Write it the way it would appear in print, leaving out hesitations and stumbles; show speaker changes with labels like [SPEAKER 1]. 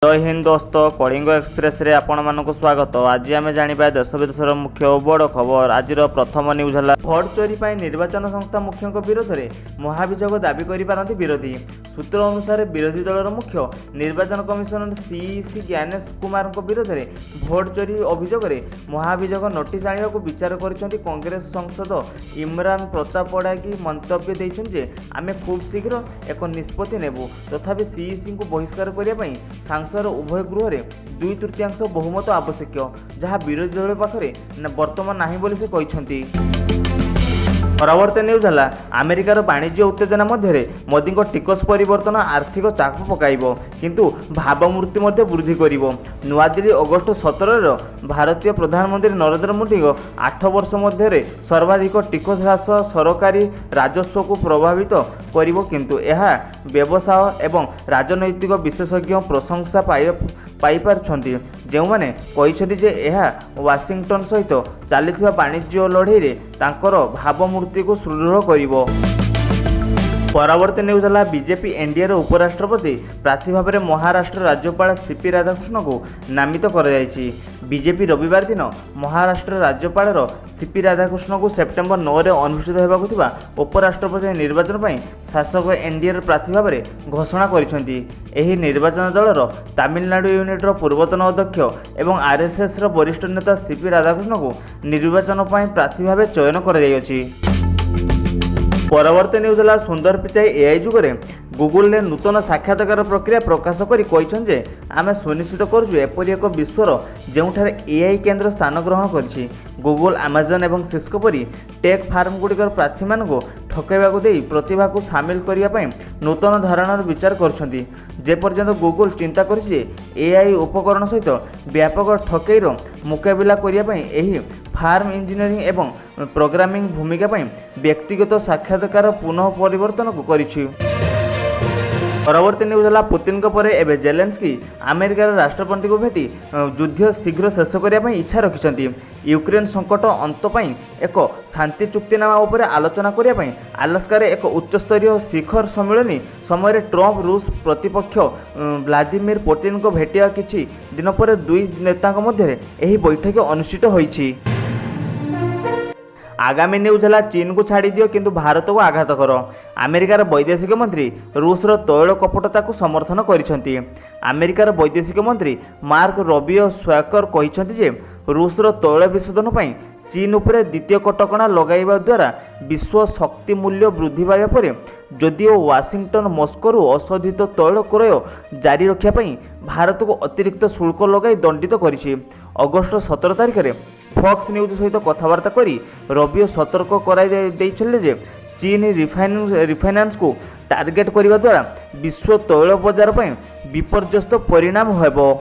[SPEAKER 1] जय हिंद दोस्त कलिंग एक्सप्रेस रे आपण मानक स्वागत। आज आम जाना देश विदेशर मुख्य और बड़ खबर। आज प्रथम न्यूज है भोट चोरी पर निर्वाचन संस्था मुख्यों विरोध में महाभियोग दाबी कर विरोधी। सूत्र अनुसार विरोधी दलर मुख्य निर्वाचन कमिशनर सीईसी ज्ञानेश कुमार विरोध में भोट चोरी अभियोग महाभियोग नोटिस आने को विचार कर कांग्रेस सांसद इमरान प्रताप पड़ागी मंतव्य देते आम खूब शीघ्र एक निष्पत्ति नेबू। तथापि सीईसी को बहिष्कार करने सांसद उभय गृह में 2/3 बहुमत आवश्यक, जहां विरोधी दल पाखे बर्तमान नाही बोली से कहते। परवर्ती न्यूज है अमेरिकार वाणिज्य उत्तेजना मध्य मोदी टिकस परिवर्तन आर्थिक चाप पकाइब किंतु भावमूर्ति वृद्धि कर। नुआदिल्ली अगस्ट 17 भारतीय प्रधानमंत्री नरेंद्र मोदी 8 वर्ष मध्य सर्वाधिक टिकस ह्रास सरकारी राजस्व को प्रभावित करिवो, किंतु यह व्यवसाय एवं राजनैतिक विशेषज्ञ प्रशंसा पाइपारछन्ति, जेउमाने कहिछन्ति जे यह वाशिंगटन सहित चलिथिबा वाणिज्य लड़ाई रे तांकर भावमूर्ति को सुदृढ़ करिवो। परवर्ती न्यूज है बीजेपी एनडीए उपराष्ट्रपति प्रार्थी भाव में महाराष्ट्र राज्यपाल सीपी राधाकृष्ण को नामित कर। बीजेपी रविवार दिन महाराष्ट्र राज्यपाल सीपी राधाकृष्ण को सेप्टेम्बर 9 में अनुष्ठित होगा उपराष्ट्रपति निर्वाचन पर शासक एनडीए प्रार्थी भाव में घोषणा कर। निर्वाचन दलर तमिलनाडु यूनिट्र पूर्वतन अध्यक्ष एवं आरएसएस वरिष्ठ नेता सीपी राधाकृष्ण को निर्वाचन पर प्रार्थी भाव चयन कर। परवर्ती न्यूज है सुंदर पिचाई एआई जुगे गूगल ने नूतन साक्षात्कार प्रक्रिया प्रकाश कर आम सुनिश्चित करुँ एपरी एक विश्वर जोठार एआई केन्द्र स्थान ग्रहण कर। गूगल अमेजन और सिस्को परी टेक फार्म गुड़िकर प्रार्थी मान ठकैवा प्रतिभा को सामिल करने नूतन धारणार विचार करपर्यंत गूगल चिंता कर एआई उपकरण सहित व्यापक ठकईर मुकाबला करने फार्म इंजीनियरिंग एवं प्रोग्रामिंग भूमिका व्यक्तिगत साक्षात्कार पुनः परिवर्तन को करिछि। परवर्ती न्यूज है पुतिन परे एबे जेलेंस्की अमेरिकार राष्ट्रपति को भेटी युद्ध शीघ्र शेष करने इच्छा रखिंट। यूक्रेन संकट अंत एक शांति चुक्तिनामा उपर आलोचना करने आलास्कार एक उच्चस्तरीय शिखर सम्मेलन समय ट्रंप रूस प्रतिपक्ष व्लादिमीर पुतिन को भेटिया किछि दिन पर दुई नेता मध्य यह बैठक अनुष्ठित होइछि। आगामी न्यूज है चीन को छाड़ी दियो किंतु भारत को आघात कर। अमेरिकार वैदेशिक मंत्री रूसर तैल कपटता को समर्थन करिसेंति। अमेरिकार वैदेशिक मंत्री मार्क रबियो स्वैकर कहिसेंति जे रूसर तैल विशोधन पर चीन उपरे द्वितीय कटकणा लगाइबा द्वारा विश्व शक्ति मूल्य वृद्धि पाइबा पर जदिओ वाशिंगटन मस्को अशोधित तैल क्रय जारी रखापी भारत को अतिरिक्त शुल्क लगाई दंडित करिछि। अगस्ट 17 तारिख में फॉक्स न्यूज सहित कथबार्ता करी रबियो सतर्क कराइले जे चीन रिफाइनान्स को टार्गेट करने द्वारा विश्व तैल बजार पर विपर्यस्त परिणाम होबो।